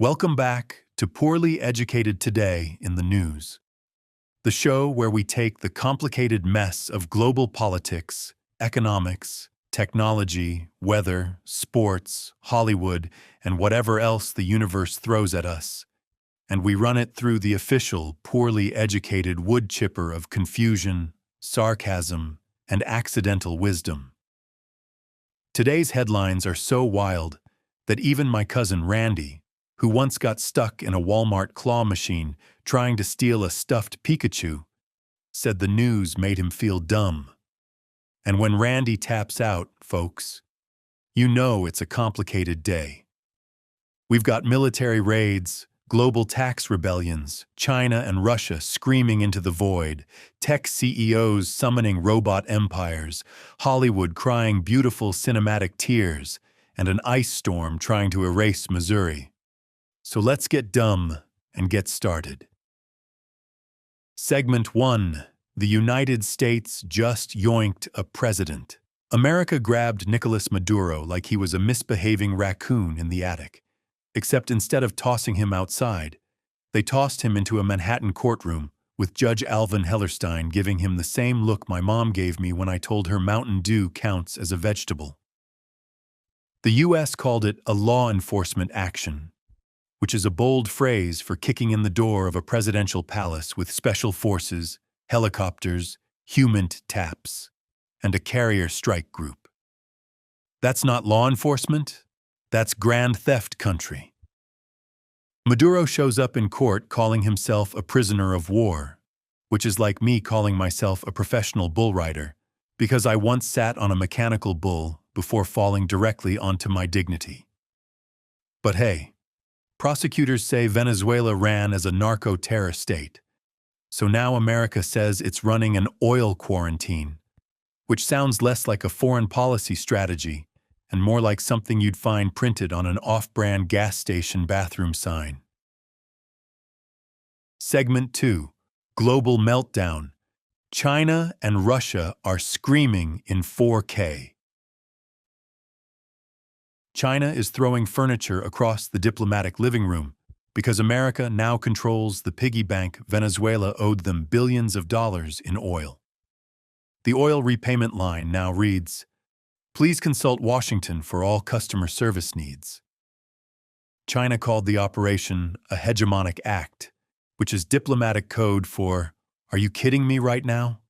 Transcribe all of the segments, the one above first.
Welcome back to Poorly Educated Today in the News, the show where we take the complicated mess of global politics, economics, technology, weather, sports, Hollywood, and whatever else the universe throws at us, and we run it through the official, poorly educated wood chipper of confusion, sarcasm, and accidental wisdom. Today's headlines are so wild that even my cousin Randy, who once got stuck in a Walmart claw machine trying to steal a stuffed Pikachu, said the news made him feel dumb. And when Randy taps out, folks, you know it's a complicated day. We've got military raids, global tax rebellions, China and Russia screaming into the void, tech CEOs summoning robot empires, Hollywood crying beautiful cinematic tears, and an ice storm trying to erase Missouri. So let's get dumb and get started. Segment 1. The United States just yoinked a president. America grabbed Nicolas Maduro like he was a misbehaving raccoon in the attic. Except instead of tossing him outside, they tossed him into a Manhattan courtroom with Judge Alvin Hellerstein giving him the same look my mom gave me when I told her Mountain Dew counts as a vegetable. The U.S. called it a law enforcement action, which is a bold phrase for kicking in the door of a presidential palace with special forces, helicopters, human taps, and a carrier strike group. That's not law enforcement, that's grand theft country. Maduro shows up in court calling himself a prisoner of war, which is like me calling myself a professional bull rider, because I once sat on a mechanical bull before falling directly onto my dignity. But hey, prosecutors say Venezuela ran as a narco-terror state, so now America says it's running an oil quarantine, which sounds less like a foreign policy strategy and more like something you'd find printed on an off-brand gas station bathroom sign. Segment 2. Global Meltdown. China and Russia are screaming in 4K. China is throwing furniture across the diplomatic living room because America now controls the piggy bank Venezuela owed them billions of dollars in oil. The oil repayment line now reads, "Please consult Washington for all customer service needs." China called the operation a hegemonic act, which is diplomatic code for, "Are you kidding me right now?"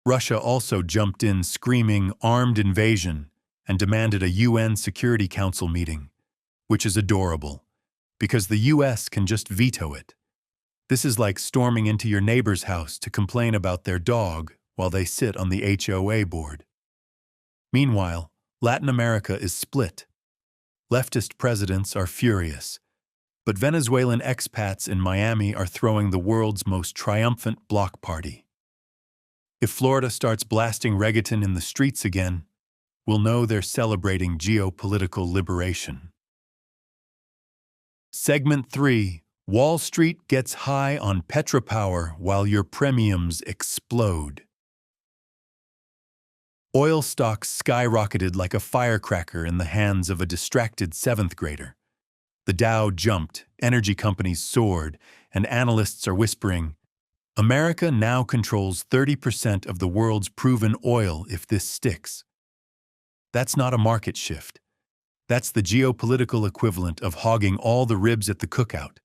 Russia also jumped in screaming armed invasion and demanded a UN Security Council meeting, which is adorable, because the US can just veto it. This is like storming into your neighbor's house to complain about their dog while they sit on the HOA board. Meanwhile, Latin America is split. Leftist presidents are furious, but Venezuelan expats in Miami are throwing the world's most triumphant block party. If Florida starts blasting reggaeton in the streets again, we'll know they're celebrating geopolitical liberation. Segment 3. Wall Street gets high on petropower while your premiums explode. Oil stocks skyrocketed like a firecracker in the hands of a distracted seventh grader. The Dow jumped, energy companies soared, and analysts are whispering, America now controls 30% of the world's proven oil if this sticks. That's not a market shift. That's the geopolitical equivalent of hogging all the ribs at the cookout.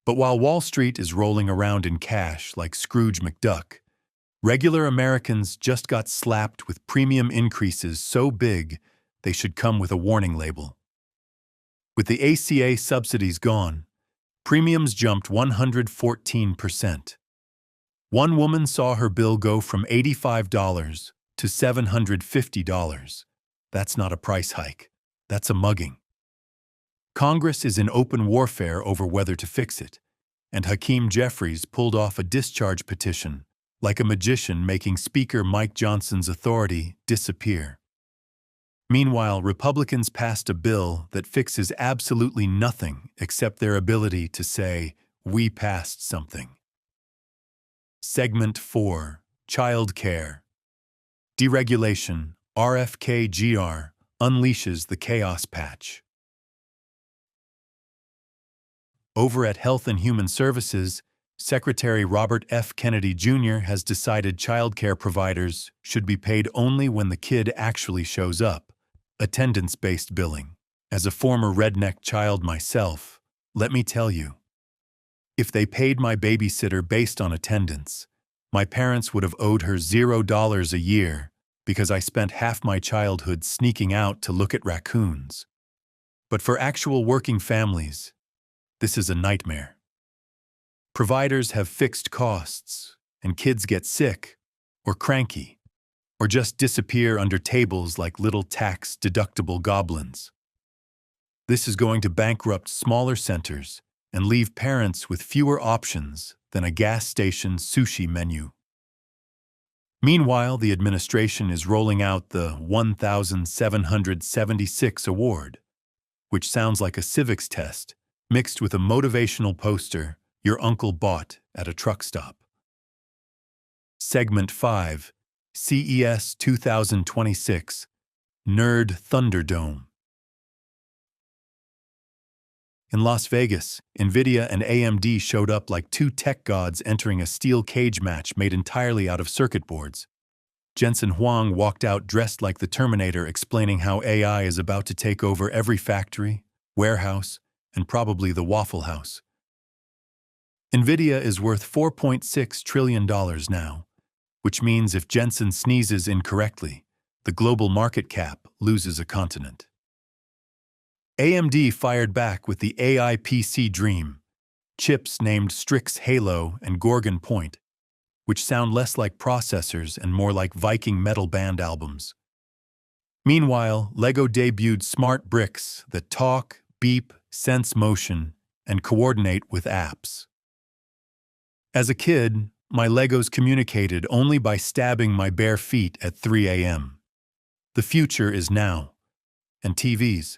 But while Wall Street is rolling around in cash like Scrooge McDuck, regular Americans just got slapped with premium increases so big they should come with a warning label. With the ACA subsidies gone, premiums jumped 114%. One woman saw her bill go from $85 to $750. That's not a price hike. That's a mugging. Congress is in open warfare over whether to fix it, and Hakeem Jeffries pulled off a discharge petition, like a magician making Speaker Mike Johnson's authority disappear. Meanwhile, Republicans passed a bill that fixes absolutely nothing except their ability to say, "We passed something." Segment 4. Child Care. Deregulation, RFK-GR, unleashes the chaos patch. Over at Health and Human Services, Secretary Robert F. Kennedy Jr. has decided childcare providers should be paid only when the kid actually shows up, attendance-based billing. As a former redneck child myself, let me tell you, if they paid my babysitter based on attendance, my parents would have owed her $0 a year because I spent half my childhood sneaking out to look at raccoons. But for actual working families, this is a nightmare. Providers have fixed costs, and kids get sick, or cranky, or just disappear under tables like little tax-deductible goblins. This is going to bankrupt smaller centers and leave parents with fewer options than a gas station sushi menu. Meanwhile, the administration is rolling out the 1,776 award, which sounds like a civics test mixed with a motivational poster your uncle bought at a truck stop. Segment 5, CES 2026, Nerd Thunderdome. In Las Vegas, NVIDIA and AMD showed up like two tech gods entering a steel cage match made entirely out of circuit boards. Jensen Huang walked out dressed like the Terminator, explaining how AI is about to take over every factory, warehouse, and probably the Waffle House. NVIDIA is worth $4.6 trillion now, which means if Jensen sneezes incorrectly, the global market cap loses a continent. AMD fired back with the AI PC dream, chips named Strix Halo and Gorgon Point, which sound less like processors and more like Viking metal band albums. Meanwhile, LEGO debuted smart bricks that talk, beep, sense motion, and coordinate with apps. As a kid, my Legos communicated only by stabbing my bare feet at 3 a.m. The future is now. And TVs.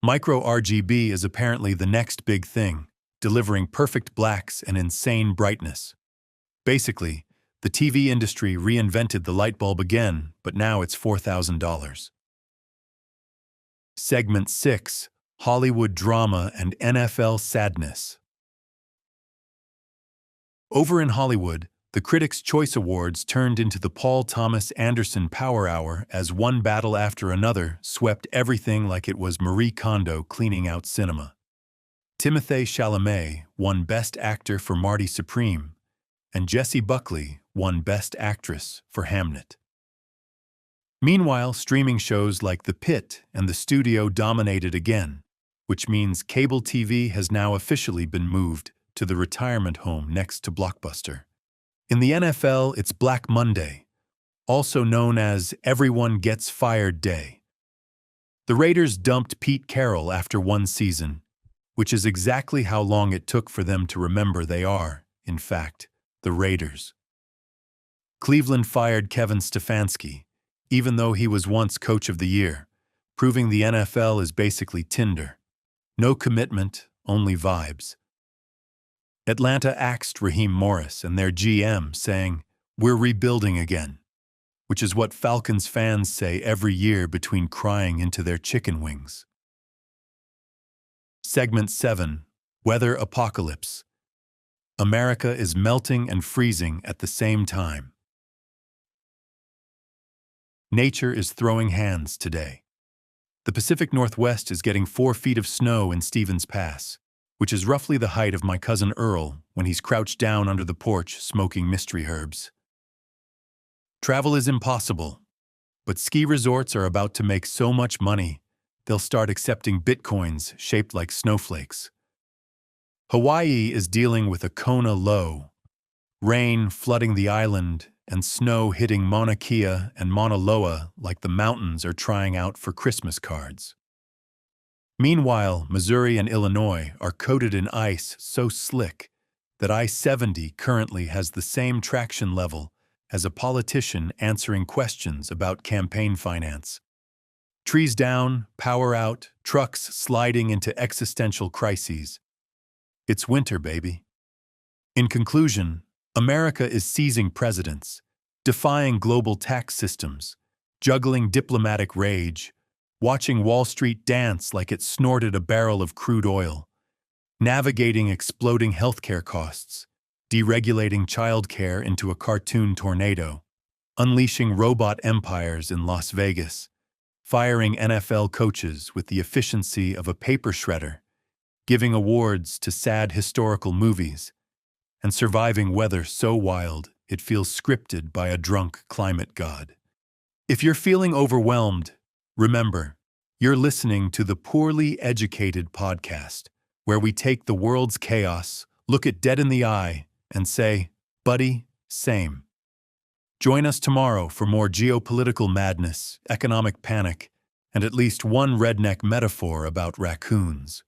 Micro RGB is apparently the next big thing, delivering perfect blacks and insane brightness. Basically, the TV industry reinvented the light bulb again, but now it's $4,000. Segment 6, Hollywood Drama and NFL Sadness. Over in Hollywood, the Critics' Choice Awards turned into the Paul Thomas Anderson Power Hour as one battle after another swept everything like it was Marie Kondo cleaning out cinema. Timothée Chalamet won Best Actor for Marty Supreme, and Jessie Buckley won Best Actress for Hamnet. Meanwhile, streaming shows like The Pit and The Studio dominated again, which means cable TV has now officially been moved to the retirement home next to Blockbuster. In the NFL, it's Black Monday, also known as Everyone Gets Fired Day. The Raiders dumped Pete Carroll after one season, which is exactly how long it took for them to remember they are, in fact, the Raiders. Cleveland fired Kevin Stefanski, even though he was once Coach of the Year, proving the NFL is basically Tinder. No commitment, only vibes. Atlanta axed Raheem Morris and their GM, saying, "We're rebuilding again," which is what Falcons fans say every year between crying into their chicken wings. Segment 7, Weather Apocalypse. America is melting and freezing at the same time. Nature is throwing hands today. The Pacific Northwest is getting 4 feet of snow in Stevens Pass, which is roughly the height of my cousin Earl when he's crouched down under the porch smoking mystery herbs. Travel is impossible, but ski resorts are about to make so much money, they'll start accepting bitcoins shaped like snowflakes. Hawaii is dealing with a Kona low, rain flooding the island and snow hitting Mauna Kea and Mauna Loa like the mountains are trying out for Christmas cards. Meanwhile, Missouri and Illinois are coated in ice so slick that I-70 currently has the same traction level as a politician answering questions about campaign finance. Trees down, power out, trucks sliding into existential crises. It's winter, baby. In conclusion, America is seizing presidents, defying global tax systems, juggling diplomatic rage, watching Wall Street dance like it snorted a barrel of crude oil, navigating exploding healthcare costs, deregulating childcare into a cartoon tornado, unleashing robot empires in Las Vegas, firing NFL coaches with the efficiency of a paper shredder, giving awards to sad historical movies, and surviving weather so wild it feels scripted by a drunk climate god. If you're feeling overwhelmed, remember, you're listening to the Poorly Educated podcast, where we take the world's chaos, look it dead in the eye, and say, buddy, same. Join us tomorrow for more geopolitical madness, economic panic, and at least one redneck metaphor about raccoons.